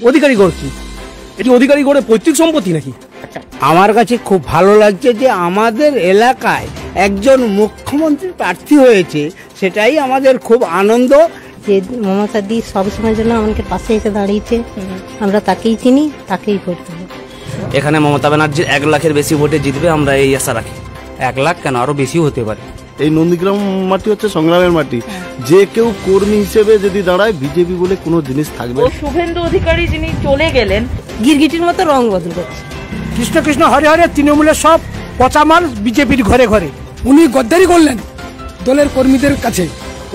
অধিকারী গড় কি? এটি অধিকারী গড়ের পৈতৃক সম্পত্তি নাকি? আমার কাছে খুব ভালো লাগছে যে আমাদের এলাকায় একজন মুখ্যমন্ত্রী প্রার্থী হয়েছে, সেটাই আমাদের খুব আনন্দ। যে মমতা দি সবসময়ের জন্য আমাদের পাশে এসে দাঁড়িয়েছে, আমরা তাকেই চিনি, তাকেই ভোট দেবো। এখানে মমতা ব্যানার্জির 1 লাখের বেশি ভোটে জিতবে, আমরা এই আশা রাখি। 1 লাখ কেন, আরো বেশিও হতে পারে। এই নন্দীগ্রাম মাটি হচ্ছে সংগ্রামের মাটি। যে কেউ কর্মী হিসেবে যদি দাঁড়ায়, বিজেপি বলে কোনো জিনিস থাকবে। শুভেন্দু অধিকারী যিনি চলে গেলেন, গিরগিটির মতো রং বদল করছে। কৃষ্ণ কৃষ্ণ হরে হরে, তৃণমূলের সব পচামাল বিজেপির ঘরে ঘরে। উনি গদ্দারি করলেন দলের কর্মীদের কাছে।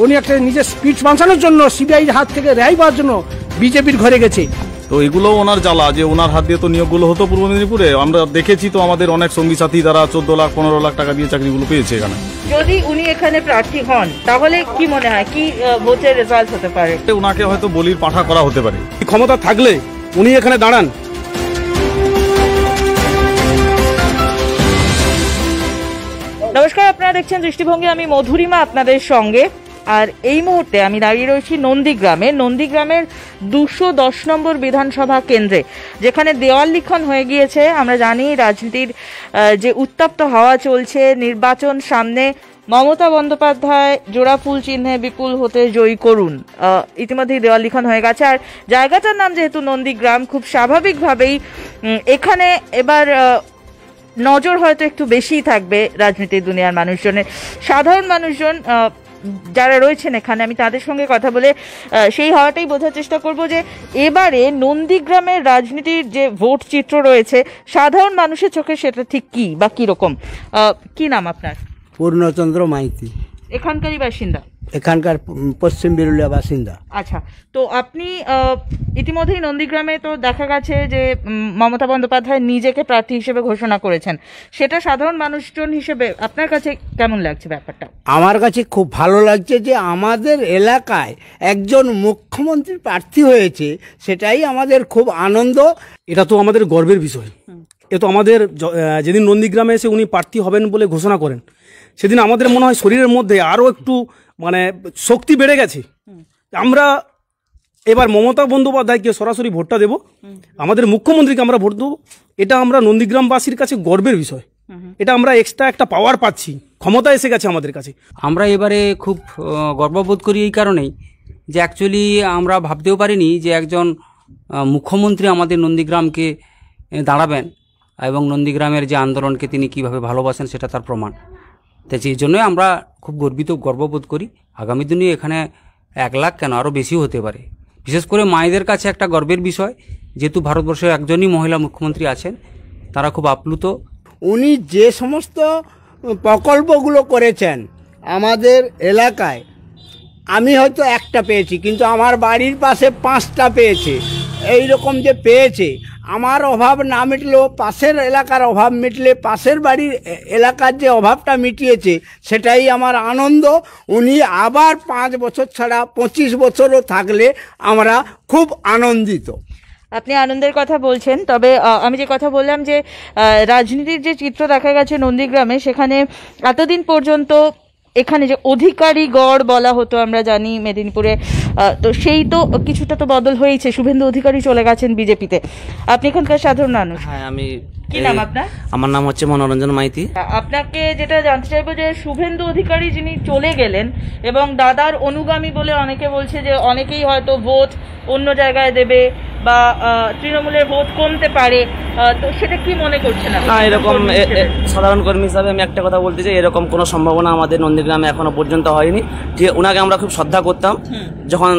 উনি একটা নিজের স্পিচ বাঁচানোর জন্য সিবিআইর হাত থেকে রেহাই পাওয়ার জন্য বিজেপির ঘরে গেছে। তো এগুলো ওনার জ্বালা, যে ওনার হাত দিয়ে তো নিয়োগগুলো হতো পূর্ব মেদিনীপুরে। আমরা দেখেছি তো, আমাদের অনেক সঙ্গী সাথী যারা 14 লাখ 15 লাখ টাকা দিয়ে চাকরিগুলো পেয়েছে এখানে। যদি উনি এখানে প্রার্থী হন, তাহলে কি মনে হয় কি ভোটের রেজাল্ট হতে পারে? ওনাকে হয়তো বলির পাঠা করা হতে পারে। ক্ষমতা থাকলে উনি এখানে দাঁড়ান। নমস্কার, আপনারা দেখছেন দৃষ্টিভঙ্গি, আমি মধুরিমা আপনাদের সঙ্গে। আর এই মুহূর্তে আমি দাঁড়িয়ে রয়েছি নন্দীগ্রামের 210 নম্বর বিধানসভা কেন্দ্রে, যেখানে দেওয়াল লিখন হয়ে গিয়েছে। আমরা জানি রাজনীতির যে উত্তপ্ত হাওয়া চলছে, নির্বাচন সামনে, মমতা বন্দ্যোপাধ্যায় জোড়া ফুল চিহ্নে বিপুল হতে জয়ী করুন, ইতিমধ্যেই দেওয়াল লিখন হয়ে গেছে। আর জায়গাটার নাম যেহেতু নন্দীগ্রাম, খুব স্বাভাবিকভাবেই এখানে এবার নজর হয়তো একটু বেশিই থাকবে রাজনীতির দুনিয়ার মানুষজনের। সাধারণ মানুষজন যারা রয়েছেন এখানে, আমি তাদের সঙ্গে কথা বলে সেই হাওয়াটাই বোঝার চেষ্টা করব যে এবারে নন্দীগ্রামের রাজনীতির যে ভোট চিত্র রয়েছে, সাধারণ মানুষের চোখে সেটা ঠিক কি বা কিরকম। কি নাম আপনার? পূর্ণচন্দ্র মাইতি। এখানকারই বাসিন্দা? এখানকার পশ্চিম বিরুলিয়া বাসিন্দা। আচ্ছা, তো আপনি ইতিমধ্যেই নন্দীগ্রামে তো দেখা গেছে যে মমতা বন্দ্যোপাধ্যায় নিজেকে প্রার্থী হিসেবে ঘোষণা করেছেন, সেটা সাধারণ মানুষজন হিসেবে আপনার কাছে কেমন লাগছে ব্যাপারটা? আমার কাছে খুব ভালো লাগছে যে আমাদের এলাকায় একজন মুখ্যমন্ত্রী প্রার্থী হয়েছে, সেটাই আমাদের খুব আনন্দ। এটা তো আমাদের গর্বের বিষয়। এ তো আমাদের যেদিন নন্দীগ্রামে এসে উনি প্রার্থী হবেন বলে ঘোষণা করেন, সেদিন আমাদের মনে হয় শরীরের মধ্যে আরও একটু শক্তি বেড়ে গেছে। আমরা এবার মমতা বন্দ্যোপাধ্যায়কে সরাসরি ভোটটা দেব, আমাদের মুখ্যমন্ত্রীকে আমরা ভোট দেবো। এটা আমরা নন্দীগ্রামবাসীর কাছে গর্বের বিষয়। এটা আমরা এক্সট্রা একটা পাওয়ার পাচ্ছি, ক্ষমতা এসে গেছে আমাদের কাছে। আমরা এবারে খুব গর্ববোধ করি এই কারণেই যে অ্যাকচুয়ালি আমরা ভাবতেও পারিনি যে একজন মুখ্যমন্ত্রী আমাদের নন্দীগ্রামকে দাঁড়াবেন, এবং নন্দীগ্রামের যে আন্দোলনকে তিনি কিভাবে ভালোবাসেন সেটা তার প্রমাণ। তাই সেই জন্যই আমরা খুব গর্ববোধ করি। আগামী দিনে এখানে 1 লাখ কেন, আরও বেশিও হতে পারে। বিশেষ করে মায়েদের কাছে একটা গর্বের বিষয়, যেহেতু ভারতবর্ষে একজনই মহিলা মুখ্যমন্ত্রী আছেন, তারা খুব আপ্লুত। উনি যে সমস্ত প্রকল্পগুলো করেছেন আমাদের এলাকায়, আমি হয়তো একটা পেয়েছি, কিন্তু আমার বাড়ির পাশে 5টা পেয়েছে। এই রকম যে পেয়েছে, আমার অভাব না মিটলেও পাশের এলাকার অভাব মিটলে পাশের বাড়ির এলাকার যে অভাবটা মিটিয়েছে, সেটাই আমার আনন্দ। উনি আবার 5 বছর ছাড়া 25 বছরও থাকলে আমরা খুব আনন্দিত। আপনি আনন্দের কথা বলছেন, তবে আমি যে কথা বললাম যে রাজনীতির যে চিত্র দেখা গেছে নন্দীগ্রামে, সেখানে এতদিন পর্যন্ত এখানে যে অধিকারী গড় বলা হতো আমরা জানি মেদিনীপুরে, তো সেই তো কিছুটা তো বদল হয়েছে। শুভেন্দু অধিকারী চলে গেছেন বিজেপিতে। আপনি এখানকার সাধারণ মানুষ। হ্যাঁ, আমি। কি নাম আপনার? আমার নাম হচ্ছে মনোরঞ্জন মাইতি। আপনাকে যেটা জানতে চাইবো যে শুভেন্দু অধিকারী যিনি চলে গেলেন এবং দাদার অনুগামী বলে অনেকে বলছে যে অনেকেই হয়তো ভোট অন্য জায়গায় দেবে বা তৃণমূলের ভোট কমতে পারে, তো সেটা কি মনে করছেন? না, এরকম সাধারণ কর্মী হিসাবে আমি একটা কথা বলতে চাই, এরকম কোনো সম্ভাবনা আমাদের নন্দীগ্রামে এখনো পর্যন্ত হয়নি। যে ওনাকে আমরা খুব শ্রদ্ধা করতাম যখন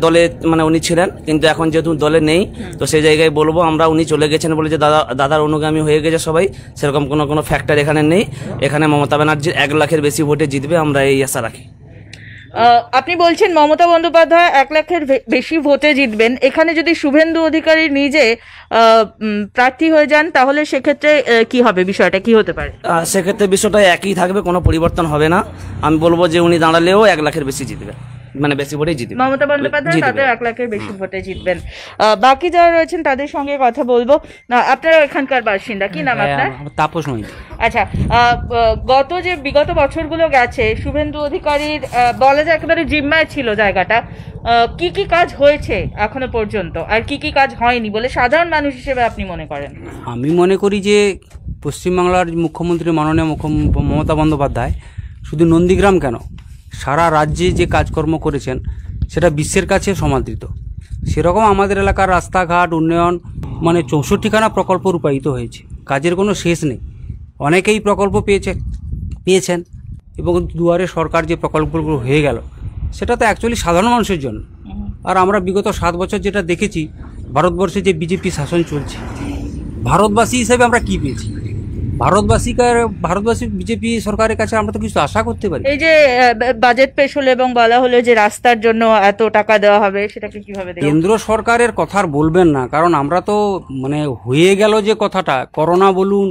দলে উনি ছিলেন, কিন্তু এখন যেহেতু দলে নেই, তো সেই জায়গায় বলবো আমরা উনি চলে গেছেন বলে যে দাদার অনুগামী হয়ে গেছে সবাই, সেরকম কোনো ফ্যাক্টর এখানে নেই। এখানে মমতা ব্যানার্জির 1 লাখের বেশি ভোটে জিতবে, আমরা এই আশা রাখি। আপনি বলছেন মমতা বন্দ্যোপাধ্যায় 1 লাখের বেশি ভোটে জিতবেন। এখানে যদি শুভেন্দু অধিকারী নিজে প্রার্থী হয়ে যান, তাহলে সেক্ষেত্রে কি হবে, বিষয়টা কি হতে পারে? সেক্ষেত্রে বিষয়টা একই থাকবে, কোনো পরিবর্তন হবে না। আমি বলবো যে উনি দাঁড়ালেও 1 লাখের বেশি জিতবে। মানে বেশি ভোটেই জিতবে। মমতা বন্দ্যোপাধ্যায় তাতেও 1 লাখের বেশি ভোটে জিতবেন। বাকি যারা রয়েছেন তাদের সঙ্গে কথা বলবো। আপনারা এখানকার বাসিন্দা, কি নাম আপনার? তাপস নয়। আচ্ছা, বিগত বছরগুলো গেছে, শুভেন্দু অধিকারীর বলা যায় একেবারে জিম্মায় ছিল জায়গাটা। কি কি কাজ হয়েছে এখনো পর্যন্ত, আর কি কি কাজ হয়নি বলে সাধারণ মানুষ হিসেবে আপনি মনে করেন? আমি মনে করি যে পশ্চিমবাংলার মুখ্যমন্ত্রী মাননীয় মমতা বন্দ্যোপাধ্যায় শুধু নন্দীগ্রাম কেন, সারা রাজ্যে যে কাজকর্ম করেছেন সেটা বিশ্বের কাছে সমাদৃত। সেরকম আমাদের এলাকার রাস্তাঘাট উন্নয়ন মানে 64খানা প্রকল্প রূপায়িত হয়েছে, কাজের কোনো শেষ নেই। অনেকেই প্রকল্প পেয়েছেন এবং দুয়ারে সরকার যে প্রকল্পগুলো হয়ে গেল সেটা তো অ্যাকচুয়ালি সাধারণ মানুষের জন্য। আর আমরা বিগত 7 বছর যেটা দেখেছি ভারতবর্ষে যে বিজেপি শাসন চলছে, ভারতবাসী হিসেবে আমরা কি পেয়েছি? ভারতবাসী বিজেপি সরকারের কাছে আমরা তো কিছু আশা করতে পারি। এই যে বাজেট পেশ হলো এবং বলা হলো যে রাস্তার জন্য এত টাকা দেওয়া হবে, সেটাকে কিভাবে দেখেন? কেন্দ্র সরকারের কথা বলবেন না, কারণ আমরা তো মানে হয়ে গেল যে কথাটা, করোনা বলুন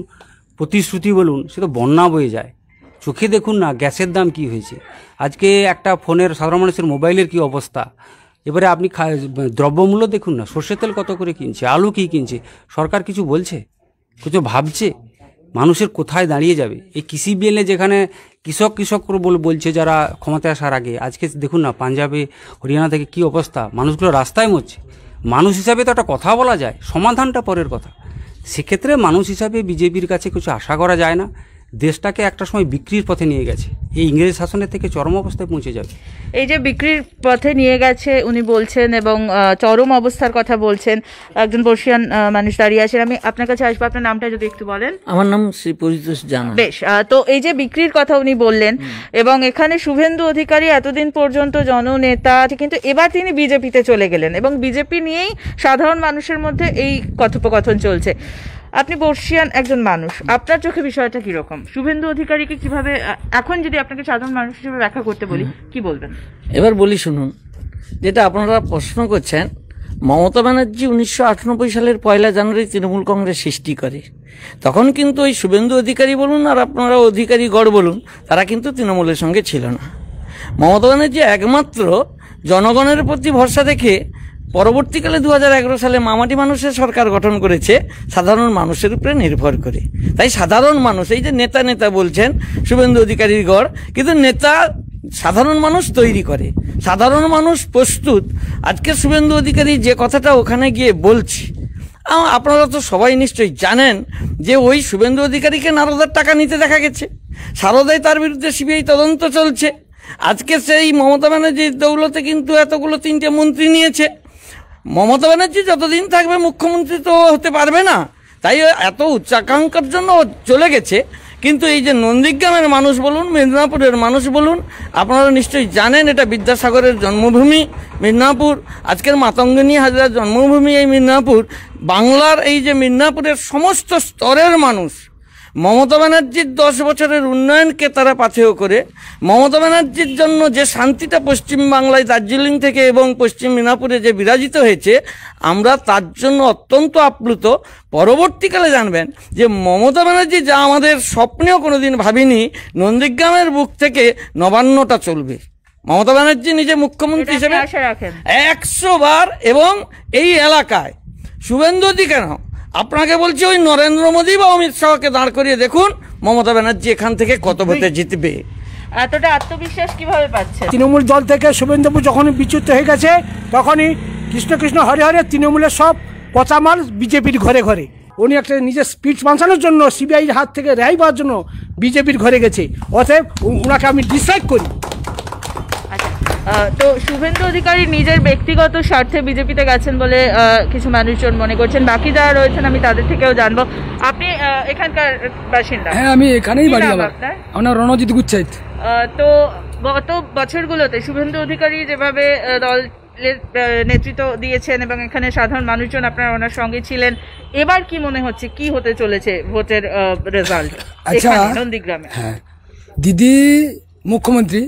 প্রতিশ্রুতি বলুন, সে তো বন্যা বয়ে যায়। চোখে দেখুন না গ্যাসের দাম কি হয়েছে, আজকে একটা ফোনের সাধারণ মানুষের মোবাইলের কি অবস্থা। এবারে আপনি দ্রব্যমূল্য দেখুন না, সর্ষের তেল কত করে কিনছে, আলু কি কিনছে, সরকার কিছু বলছে, কিছু ভাবছে? মানুষের কোথায় দাঁড়িয়ে যাবে? এই কৃষি বিলে যেখানে কৃষক বলছে যারা ক্ষমতায় আসার আগে, আজকে দেখুন না পাঞ্জাবে হরিয়ানা থেকে কি অবস্থা, মানুষগুলো রাস্তায় মরছে। মানুষ হিসাবে তো একটা কথা বলা যায়, সমাধানটা পরের কথা। সেক্ষেত্রে মানুষ হিসাবে বিজেপির কাছে কিছু আশা করা যায় না। দেশটাকে একটা সময় বিক্রির পথে নিয়ে গেছে, এই ইংরেজ শাসনের থেকে চরম অবস্থায় পৌঁছে যাবে। এই যে বিক্রির পথে নিয়ে গেছে উনি বলছেন এবং চরম অবস্থার কথা বলছেন, একজন বর্ষিয়ান মানুষ দাঁড়িয়ে আছেন। আমি আপনার কাছে আসবো, আপনার নামটা যদি একটু বলেন। আমার নাম শ্রী পরিতোষ জানা। বেশ, তো এই যে বিক্রির কথা উনি বললেন এবং এখানে শুভেন্দু অধিকারী এতদিন পর্যন্ত জননেতা, কিন্তু এবার তিনি বিজেপিতে চলে গেলেন এবং বিজেপি নিয়েই সাধারণ মানুষের মধ্যে এই কথোপকথন চলছে। আপনি বর্ষিয়ান একজন মানুষ, আপনার চোখে বিষয়টা কিরকম? শুভেন্দু অধিকারীকে কিভাবে, এখন যদি আপনাকে সাধারণ মানুষ হিসেবে ব্যাখ্যা করতে বলি, কি বলবেন? এবার বলি শুনুন, যেটা আপনারা প্রশ্ন করছেন, মমতা ব্যানার্জি 1998 সালের 1 জানুয়ারি তৃণমূল কংগ্রেস সৃষ্টি করে। তখন কিন্তু ওই শুভেন্দু অধিকারী বলুন আর আপনারা অধিকারী গড় বলুন, তারা কিন্তু তৃণমূলের সঙ্গে ছিল না। মমতা ব্যানার্জি একমাত্র জনগণের প্রতি ভরসা দেখে পরবর্তীকালে 2011 সালে মামাটি মানুষের সরকার গঠন করেছে, সাধারণ মানুষের উপরে নির্ভর করে। তাই সাধারণ মানুষ, এই যে নেতা বলছেন শুভেন্দু অধিকারীর গড়, কিন্তু নেতা সাধারণ মানুষ তৈরি করে, সাধারণ মানুষ প্রস্তুত। আজকে শুভেন্দু অধিকারী যে কথাটা ওখানে গিয়ে বলছি, আপনারা তো সবাই নিশ্চয়ই জানেন যে ওই শুভেন্দু অধিকারীকে নারদার টাকা নিতে দেখা গেছে, সারদায় তার বিরুদ্ধে সিবিআই তদন্ত চলছে। আজকে সেই মমতা ব্যানার্জির দৌলতে কিন্তু এতগুলো 3টে মন্ত্রী নিয়েছে। মমতা ব্যানার্জি যতদিন থাকবে মুখ্যমন্ত্রী তো হতে পারবে না, তাই এত উচ্চাকাঙ্ক্ষার জন্য চলে গেছে। কিন্তু এই যে নন্দীগ্রামের মানুষ বলুন, মেদিনীপুরের মানুষ বলুন, আপনারা নিশ্চয়ই জানেন এটা বিদ্যাসাগরের জন্মভূমি মেদিনীপুর, আজকের মাতঙ্গিনী হাজরার জন্মভূমি এই মেদিনীপুর। বাংলার এই যে মেদিনীপুরের সমস্ত স্তরের মানুষ মমতা ব্যানার্জির 10 বছরের উন্নয়নকে তারা পাথেয় করে, মমতা ব্যানার্জির জন্য যে শান্তিটা পশ্চিমবাংলায় দার্জিলিং থেকে এবং পশ্চিম মেদিনীপুরে যে বিরাজিত হয়েছে, আমরা তার জন্য অত্যন্ত আপ্লুত। পরবর্তীকালে জানবেন যে মমতা ব্যানার্জি যা আমাদের স্বপ্নেও কোনোদিন ভাবিনি, নন্দীগ্রামের বুক থেকে নবান্নটা চলবে। মমতা ব্যানার্জি নিজে মুখ্যমন্ত্রী হিসেবে 100 বার, এবং এই এলাকায় শুভেন্দু কেন আপনাকে বলছি, ওই নরেন্দ্র মোদী বা অমিত শাহকে দাঁড় করিয়ে দেখুন মমতা ব্যানার্জি এখান থেকে কত ভোটে জিতবে। এতটা আত্মবিশ্বাস কিভাবে পাচ্ছে? তৃণমূল দল থেকে শুভেন্দুবাবু যখনই বিচ্যুত হয়ে গেছে, তখনই কৃষ্ণ কৃষ্ণ হরে হরে তৃণমূলের সব পচামাল বিজেপির ঘরে ঘরে। উনি একটা নিজের স্পিচ বাঁচানোর জন্য, সিবিআইয়ের হাত থেকে রেহাই পাওয়ার জন্য বিজেপির ঘরে গেছে। অতএব ওনাকে আমি ডিসলাইক করি। তো শুভেন্দু অধিকারী নিজের ব্যক্তিগত স্বার্থে বিজেপিতে গেছেন বলে কিছু মানুষজন মনে করছেন। বাকি যারা রয়েছেন আমি তাদের থেকেও জানবো। আপনি এখানকার বাসিন্দা? হ্যাঁ, আমি এখানেই বাড়ি। আমার রণজিৎ গুচ্ছাইত। তো গত বছরগুলোতে শুভেন্দু অধিকারী যেভাবে দলের নেতৃত্ব দিয়েছেন এবং এখানে সাধারণ মানুষজন আপনারা ওনার সঙ্গে ছিলেন, এবার কি মনে হচ্ছে কি হতে চলেছে ভোটের রেজাল্ট নন্দীগ্রামে? হ্যাঁ, দিদি মুখ্যমন্ত্রী,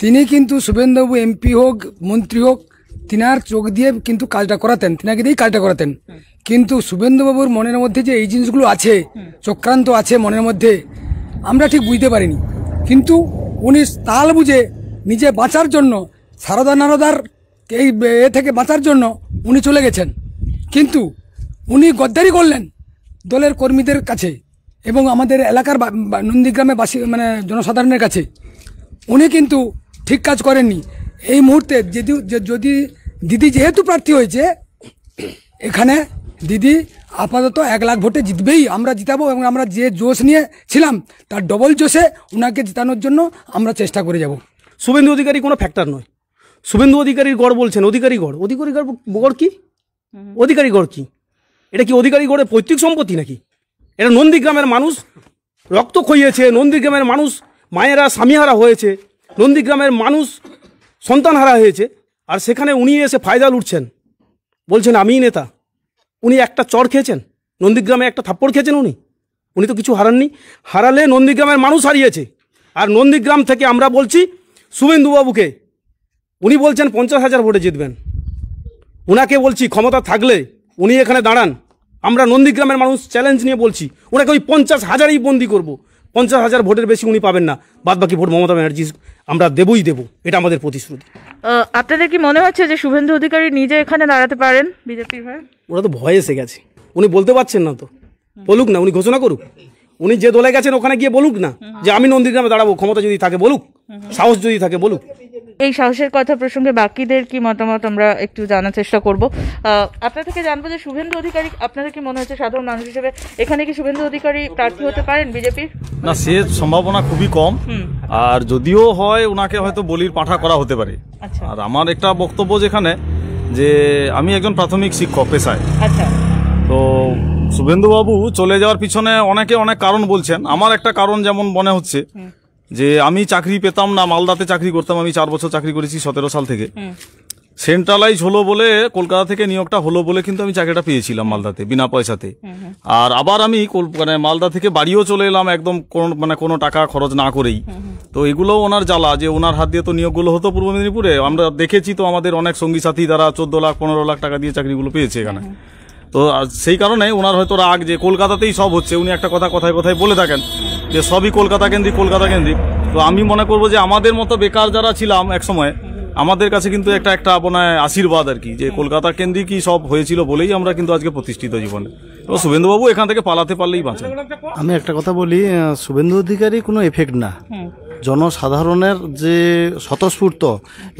তিনি কিন্তু শুভেন্দুবাবু এমপি হোক মন্ত্রী হোক, তিনার চোখ দিয়ে কিন্তু কাজটা করাতেন, তিনাকে দিয়েই কাজটা করাতেন। কিন্তু শুভেন্দুবাবুর মনের মধ্যে যে এই জিনিসগুলো আছে, চক্রান্ত আছে মনের মধ্যে, আমরা ঠিক বুঝতে পারিনি। কিন্তু উনি তাল বুঝে নিজে বাঁচার জন্য সারদা নারদার এই এ থেকে বাঁচার জন্য উনি চলে গেছেন, কিন্তু উনি গদ্দারি করলেন দলের কর্মীদের কাছে এবং আমাদের এলাকার নন্দীগ্রামে বাসী মানে জনসাধারণের কাছে। উনি কিন্তু ঠিক কাজ করেননি। এই মুহূর্তে যদি দিদি যেহেতু প্রার্থী হয়েছে, এখানে দিদি আপাতত 1 লাখ ভোটে জিতবেই, আমরা জিতাবো এবং আমরা যে জোশ নিয়ে ছিলাম তার ডবল জোশে ওনাকে জিতানোর জন্য আমরা চেষ্টা করে যাব। শুভেন্দু অধিকারী কোনো ফ্যাক্টর নয়। শুভেন্দু অধিকারীর গড় বলছেন, অধিকারী গড় কি? অধিকারী গড় কি? এটা কি অধিকারী গড়ের পৈতৃক সম্পত্তি নাকি? এটা নন্দীগ্রামের মানুষ রক্ত খইয়েছে, নন্দীগ্রামের মানুষ মায়েরা স্বামীহারা হয়েছে, নন্দীগ্রামের মানুষ সন্তানহারা হয়েছে, আর সেখানে উনি এসে ফায়দা লুটছেন, বলছেন আমিই নেতা। উনি একটা চর খেয়েছেন, নন্দীগ্রামে একটা থাপ্পড় খেয়েছেন উনি তো কিছু হারাননি। হারালে নন্দীগ্রামের মানুষ হারিয়েছে। আর নন্দীগ্রাম থেকে আমরা বলছি শুভেন্দুবাবুকে, উনি বলছেন 50,000 ভোটে জিতবেন, ওনাকে বলছি ক্ষমতা থাকলে উনি এখানে দাঁড়ান। আমরা নন্দীগ্রামের মানুষ চ্যালেঞ্জ নিয়ে বলছি ওনাকে ওই 50,000ই বন্দি করবো। 50,000 ভোটের বেশি উনি পাবেন না, বাদ বাকি ভোট মমতা ব্যানার্জি আমরা দেবই দেবো, এটা আমাদের প্রতিশ্রুতি। আপনাদের কি মনে হচ্ছে যে শুভেন্দু অধিকারী নিজে এখানে দাঁড়াতে পারেন বিজেপির হয়ে? ওরা তো ভয় এসে গেছে, উনি বলতে পারছেন না, তো বলুক না, উনি ঘোষণা করুক। উনি যে দলে গেছেন ওখানে গিয়ে বলুক না যে আমি নন্দীগ্রামে দাঁড়াবো, ক্ষমতা যদি থাকে বলুক, সাহস যদি থাকে বলুক। এই সাহসের কথা প্রসঙ্গে বাকিদের কি মতামত আমরা একটু জানার চেষ্টা করব। আপনার থেকে জানবো যে শুভেন্দু অধিকারী, আপনাদের কি মনে হচ্ছে সাধারণ মানুষ হিসেবে এখানে কি শুভেন্দু অধিকারী প্রার্থী হতে পারেন বিজেপির? না, সে সম্ভাবনা খুবই কম, আর যদিও হয় ওনাকে হয়তো বলির পাঁঠা করা হতে পারে। আর আমার একটা বক্তব্য যেখানে, যে আমি একজন প্রাথমিক শিক্ষক পেশায়। তো শুভেন্দুবাবু চলে যাওয়ার পিছনে অনেকে অনেক কারণ বলছেন। আমার একটা কারণ যেমন মনে হচ্ছে যে আমি চাকরি পেতাম না, মালদাতে চাকরি করতাম, আমি 4 বছর চাকরি করেছি 17 সাল থেকে। সেন্ট্রালাইজ হলো বলে, কলকাতা থেকে নিয়োগটা হলো বলে কিন্তু আমি চাকরিটা পেয়েছিলাম মালদাতে বিনা পয়সাতে। আর আবার আমি মানে মালদা থেকে বাড়িও চলে এলাম একদম কোনো টাকা খরচ না করেই। তো এগুলো ওনার জ্বালা, যে ওনার হাত দিয়ে তো নিয়োগগুলো হতো পূর্ব মেদিনীপুরে। আমরা দেখেছি তো আমাদের অনেক সঙ্গী সাথী তারা 14 লাখ 15 লাখ টাকা দিয়ে চাকরিগুলো পেয়েছে এখানে। তো সেই কারণে ওনার হয়তো রাগ যে কলকাতাতেই সব হচ্ছে। উনি একটা কথা কথায় কথায় বলে থাকেন যে সবই কলকাতা কেন্দ্রিক। তো আমি মনে করবো যে আমাদের মতো বেকার যারা ছিলাম এক সময়, আমাদের কাছে কিন্তু একটা আপনার আশীর্বাদ আর কি, যে কলকাতা কেন্দ্রিকই সব হয়েছিল বলেই আমরা কিন্তু আজকে প্রতিষ্ঠিত জীবনে। তো শুভেন্দুবাবু এখান থেকে পালাতে পারলেই বাঁচেন। আমি একটা কথা বলি, শুভেন্দু অধিকারী কোনো এফেক্ট না, জনসাধারণের যে স্বতঃস্ফূর্ত।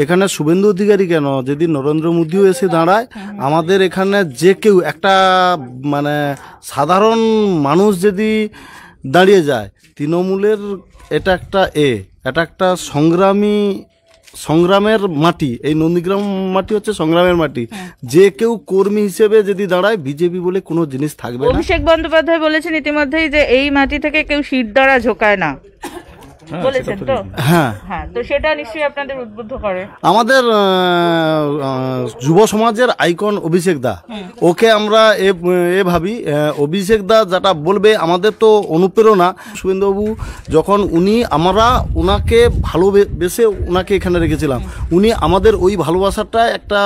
এখানে শুভেন্দু অধিকারী কেন, যদি নরেন্দ্র মোদীও এসে দাঁড়ায়, আমাদের এখানে যে কেউ একটা মানে সাধারণ মানুষ যদি দাঁড়িয়ে যায়, তৃণমূলের এটা একটা সংগ্রামের মাটি। এই নন্দীগ্রাম মাটি হচ্ছে সংগ্রামের মাটি। যে কেউ কর্মী হিসেবে যদি দাঁড়ায়, বিজেপি বলে কোনো জিনিস থাকবে না। অভিষেক বন্দ্যোপাধ্যায় বলেছেন ইতিমধ্যেই যে এই মাটি থেকে কেউ শীত দ্বারা ঝোকায় না, বলেছেন তো? হ্যাঁ, তো সেটা নিশ্চয়ই আপনাদের উদ্বুদ্ধ করে। আমাদের যুব সমাজের আইকন অভিষেক দা, ওকে আমরা এ ভাবি, অভিষেক দা যেটা বলবে আমাদের তো অনুপ্রেরণা। শুভেন্দুবাবু যখন আমরা ওনাকে ভালোবেসে ওনাকে এখানে রেখেছিলাম, উনি আমাদের ওই ভালোবাসাটা একটা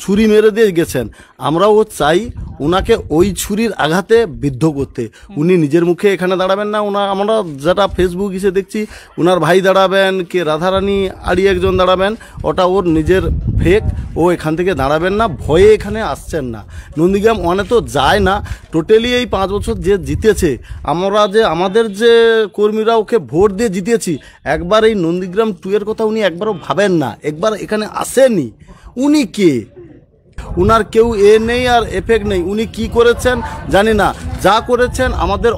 ছুরি মেরে দিয়ে গেছেন। আমরাও চাই ওনাকে ওই ছুরির আঘাতে বিদ্ধ করতে। উনি নিজের মুখে এখানে দাঁড়াবেন না। আমরা যেটা ফেসবুক এসে দেখছি, ওনার ভাই দাঁড়াবেন, কে রাধারানী আড়ি একজন দাঁড়াবেন, ওটা ওর নিজের ফেক। ও এখান থেকে দাঁড়াবেন না, ভয়ে এখানে আসছেন না। নন্দীগ্রাম ওয়ানে তো যায় না টোটালি। এই 5 বছর যে জিতেছে, আমাদের যে কর্মীরা ওকে ভোট দিয়ে জিতেছি, একবার এই নন্দীগ্রাম 2 এর কথা উনি একবারও ভাবেন না, একবার এখানে আসেনি। উনি কে? উনার কেউ নেই আর এফেক্ট নেই। উনি কি করেছেন জানি না, যা করেছেন আমাদের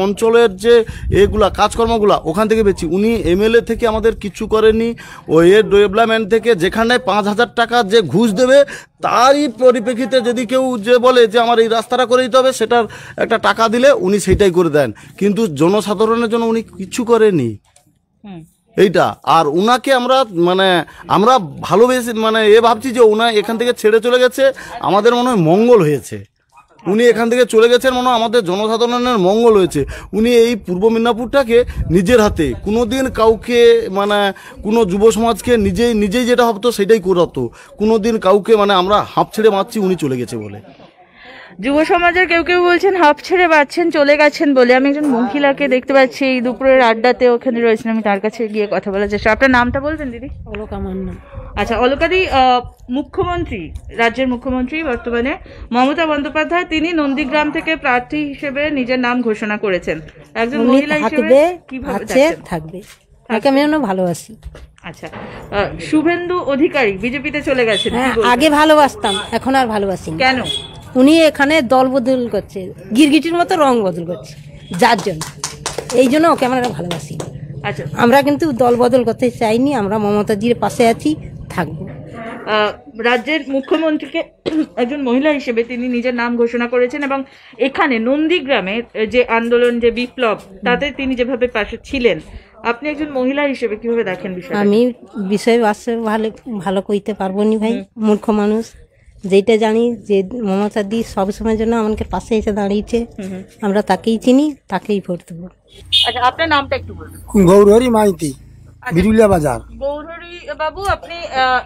অঞ্চলের যে এগুলা কাজকর্মগুলা ওখান থেকে বেশি। উনি এমএলএ থেকে আমাদের কিছু করেনি। ওই ডেভেলপমেন্ট থেকে যেখানে 5,000 টাকা যে ঘুষ দেবে, তারই পরিপ্রেক্ষিতে যদি কেউ যে বলে যে আমার এই রাস্তাটা করে দিতে হবে, সেটার একটা টাকা দিলে উনি সেইটাই করে দেন, কিন্তু জনসাধারণের জন্য উনি কিছু করেনি এইটা। আর উনাকে আমরা ভালোবেসে ভাবছি যে উনি এখান থেকে ছেড়ে চলে গেছে, আমাদের মনে হয় মঙ্গল হয়েছে। উনি এখান থেকে চলে গেছেন, মনে হয় আমাদের জনসাধারণের মঙ্গল হয়েছে। উনি এই পূর্ব মেদিনীপুরটাকে নিজের হাতে কোনোদিন কাউকে কোনো যুব সমাজকে নিজেই যেটা ভাবতো সেটাই করতো। কোনোদিন কাউকে আমরা হাঁপ ছেড়ে মারছি উনি চলে গেছে বলে। যুব সমাজের কেউ কেউ বলছেন হাফ ছেড়ে বাঁচছেন, চলে গেছেন বলে। আমি একজন মহিলাকে দেখতে পাচ্ছি এই দুপুরের আড্ডাতে ওখানে রয়েছেন, আমি তার কাছে গিয়ে কথা বলার চেষ্টা। আপনার নামটা বলবেন দিদি? অলকা মান্না। আচ্ছা অলকাদি, মুখ্যমন্ত্রী, রাজ্যের মুখ্যমন্ত্রী বর্তমানে মমতা বন্দ্যোপাধ্যায়, তিনি নন্দীগ্রাম থেকে প্রার্থী হিসেবে নিজের নাম ঘোষণা করেছেন। একজন মহিলা হিসেবে কিভাবে থাকবে? তাকে আমি ভালোবাসি। আচ্ছা, শুভেন্দু অধিকারী বিজেপিতে চলে গেছেন, আগে ভালোবাসতাম, এখন আর ভালোবাসি। কেন? উনি এখানে দল বদল করছে, গিরগিটির মতো রং বদল করছে, যার জন্য এই জন্য ওকে আমরা ভালোবাসি। আচ্ছা, আমরা কিন্তু দল বদল করতে চাইনি, আমরা মমতাজির পাশে আছি, থাকবো। রাজ্যের মুখ্যমন্ত্রীকে একজন মহিলা হিসেবে তিনি নিজের নাম ঘোষণা করেছেন এবং এখানে নন্দীগ্রামের যে আন্দোলন, যে বিপ্লব, তাতে তিনি যেভাবে পাশে ছিলেন, আপনি একজন মহিলা হিসেবে কিভাবে দেখেন বিষয়টা? আমি বিষয় ভালো কইতে পারবো নি ভাই, মূর্খ মানুষ। যেটা জানি যে মমতা দি সবসময়ের জন্য আমাদের পাশে এসে দাঁড়িয়েছে, আমরা তাকেই চিনি, তাকেই ভোট দেবো। আচ্ছা, আপনার নামটা একটু বলুন। গৌরহরি মাইতি, বিরুলিয়া বাজার। গৌরহরি বাবু, আপনি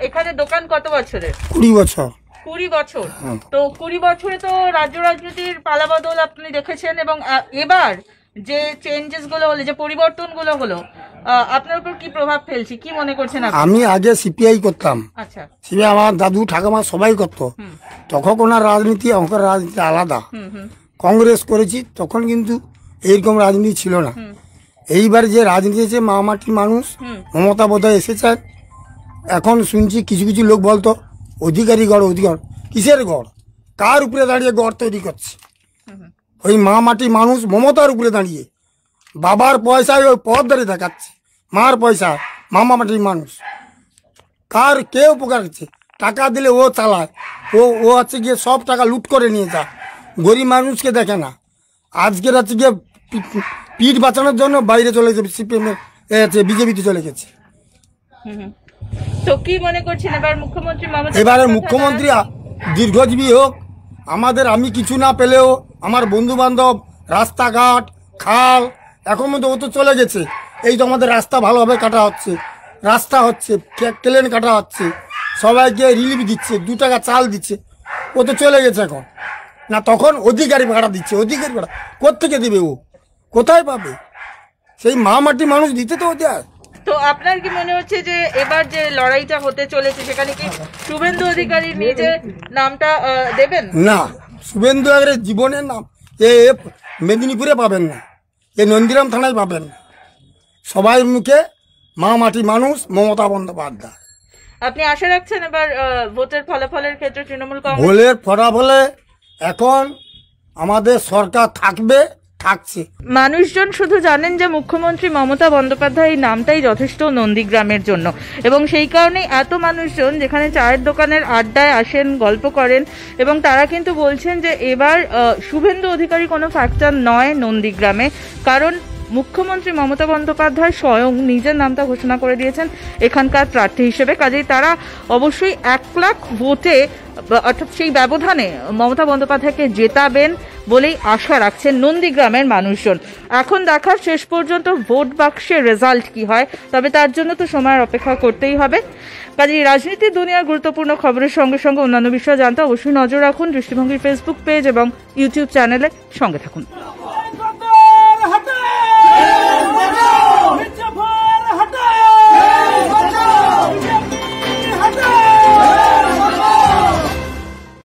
এখানে দোকান কত বছরের? 20 বছর। 20 বছর। তো 20 বছরে তো রাজ্য রাজনীতির পালাবদল আপনি দেখেছেন, এবং এবার যে চেঞ্জেস গুলো হলো, যে পরিবর্তন গুলো হলো, আপনার উপর কি প্রভাব ফেলছে, কি মনে করছেন আপনি? আমি আগে সিপিআই করতাম। আচ্ছা, সিপিআই আমার দাদু ঠাকুমা সবাই করতো। তখন ওনার রাজনীতি, আমার রাজনীতি আলাদা। কংগ্রেস করেছি, তখন কিন্তু এইরকম রাজনীতি ছিল না। এইবার যে রাজনীতি আছে, মামাটি মানুষ মমতা বোধহয় এসেছেন। এখন শুনছি কিছু কিছু লোক বলতো অধিকারী গড়, অধিকার কিসের গড়? কার উপরে দাঁড়িয়ে গড় তৈরি করছে? ওই মামাটি মানুষ মমতার উপরে দাঁড়িয়ে বাবার পয়সায় ওই পথ দাঁড়িয়ে দেখাচ্ছে, মার পয়সা, মামাটির মানুষ কার কে উপকার করছে? টাকা দিলে ও চালায়, ও হচ্ছে গিয়ে সব টাকা লুট করে নিয়ে যায়, গরিব মানুষকে দেখে না। আজকের হচ্ছে গিয়ে পিঠ বাঁচানোর জন্য বাইরে চলে গেছে, সিপিএমের বিজেপিতে চলে গেছে। তো কি মনে করছেন এবার মুখ্যমন্ত্রী মমতা? এবারে মুখ্যমন্ত্রী দীর্ঘজীবী হোক আমাদের। আমি কিছু না পেলেও আমার বন্ধু বান্ধব, রাস্তাঘাট, খাল, এখন মধ্যে ও তো চলে গেছে। এই তো আমাদের রাস্তা ভালোভাবে কাটা হচ্ছে, রাস্তা হচ্ছে, ট্রেন কাটা হচ্ছে, সবাইকে রিলিফ দিচ্ছে, 2 টাকা চাল দিচ্ছে। ও তো চলে গেছে এখন না, তখন অধিকারী ভাড়া দিচ্ছে। অধিকারী ভাড়া কোথেকে দিবে? ও কোথায় পাবে? সেই মামাটি মানুষ দিতে তো দেয়। তো আপনার কি মনে হচ্ছে যে এবার যে লড়াইটা হতে চলেছে, সেখানে কি শুভেন্দু অধিকারী নিজে নামটা দেবেন? না, শুভেন্দু অধিকারীর জীবনের নাম এ মেদিনীপুরে পাবেন না, এ নন্দীগ্রাম থানায় পাবেন না। সবাই মুখে মামাটি মানুষ মমতা বন্দ্যোপাধ্যায়। আপনি আশা রাখছেন এবার ভোটের ফলাফলের ক্ষেত্রে তৃণমূল কংগ্রেস? ভোটের ফলাফলে এখন আমাদের সরকার থাকবে, থাকছে। মানুষজন শুধু জানেন যে মুখ্যমন্ত্রী মমতা বন্দ্যোপাধ্যায় এই নামটাই যথেষ্ট নন্দীগ্রামের জন্য, এবং সেই কারণেই এত মানুষজন যেখানে চায়ের দোকানের আড্ডায় আসেন, গল্প করেন, এবং তারা কিন্তু বলছেন যে এবার শুভেন্দু অধিকারী কোনো ফ্যাক্টর নয় নন্দীগ্রামে, কারণ মুখ্যমন্ত্রী মমতা বন্দ্যোপাধ্যায় স্বয়ং নিজের নামটা ঘোষণা করে দিয়েছেন এখানকার প্রার্থী হিসেবে। কাজেই তারা অবশ্যই 1 লাখ ভোটে, অর্থাৎ সেই ব্যবধানে মমতা বন্দ্যোপাধ্যায়কে জেতাবেন বলেই আশা রাখছেন নন্দীগ্রামের মানুষজন। এখন দেখার শেষ পর্যন্ত ভোট বাক্সের রেজাল্ট কি হয়, তবে তার জন্য তো সময়ের অপেক্ষা করতেই হবে। কাজেই রাজনীতির দুনিয়ার গুরুত্বপূর্ণ খবরের সঙ্গে সঙ্গে অন্যান্য বিষয় জানতে অবশ্যই নজর রাখুন দৃষ্টিভঙ্গির ফেসবুক পেজ এবং ইউটিউব চ্যানেলে, সঙ্গে থাকুন।